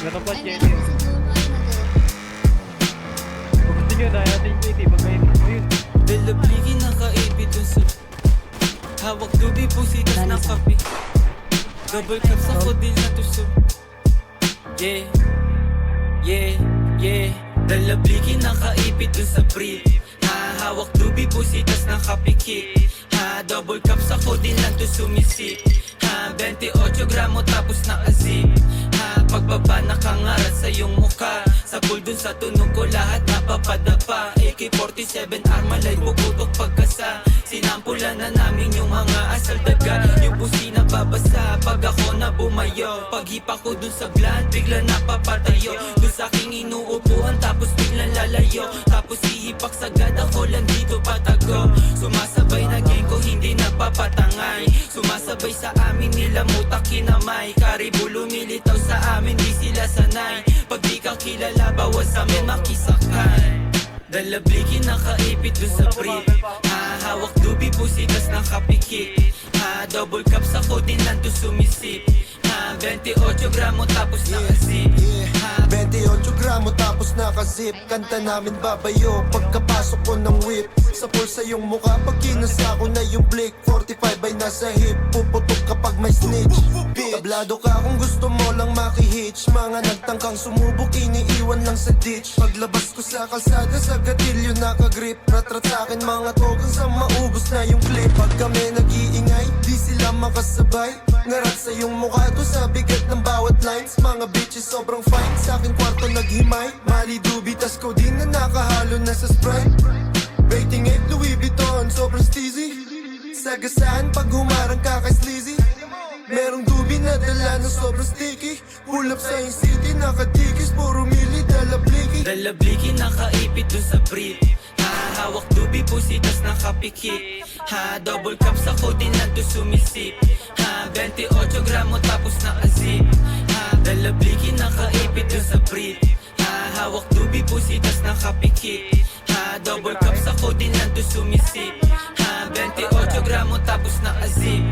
Meron pa, Jenny. Kung gusto nyo, dahil natin yung JT. Pagkain mo yun. Dalabligi nakaipit dun sa hawak dubi pusitas ng kape. Double cups ako din na tusog. Yeah, yeah, yeah. Dalabligi nakaipit dun sa brief. Hawak dubi pusitas ng kape kick. Double cups ako din lang to sumisip. 28 gramo tapos naka-zip. Pagbaba nakangarat sa iyong mukha. Sa pool dun sa tunog ko lahat napapadapa. AK-47 Armalite puputok pagkasa. Sinampulan na namin yung mga asal daga. Yung pusi na babasa pag ako na bumayo. Paghipa ko dun sa blunt bigla napapatayo. Dun sa aking inuupuan tapos biglang lalayo. Tapos ihipak sagad ako lang dito patago. Sumasabay na gang ko hindi napapatangay. Sumasabay sa amin nila mutak kinamay. Karibu lumilitaw sa amin di sila sanay. Pag di ka kilala bawas amin makisakay. Dalabligi nakaipit dun sa brief. Hawak dubi pusitas ng kapikik. Double cups ako din lang to sumisip. 28 gramo tapos naka-zip. 28 gramo tapos naka-zip. Kanta namin babayo pagkapasok ko ng whip. Sa pulsa yung mukha pag kinasa ko na yung blick. 45 ay nasa hip, puputok kapag may snitch. Tablado ka kung gusto mo lang makihitch. Mga nagtangkang sumubok iniiwan lang sa ditch. Paglabas ko sa kalsada sa gatilyo nakagrip. Ratrat sa akin mga togang sa maubos na yung clip. Pag kami nag-iingay, di sila makasabay. Ngarat sa yung mukha to sa bigat ng bawat lines. Mga bitches sobrang fine, sa akin kwarto naghimay. Mali dubi tas ko din na nakahalo na sa Sprite. Rating 8 Louis Vuitton, sobrang steezy. Sagasaan pag humarang ka kay sleazy. Merong dubi na dala na sobrang sticky. Pull up sa yung city, nakadikis, puro mili, dalabligi. Dalabligi nakaipit dun sa brief. Hawak dubi pusitas ng kapikik. Double cups ako din lang to sumisip. 28 gramo tapos naka-zip. Dalabligi nakaipit dun sa brief. Hawak dubi pusitas ng kapikik. Double cups ako din lang to sumisip. 28 gramo tapos naka-zip.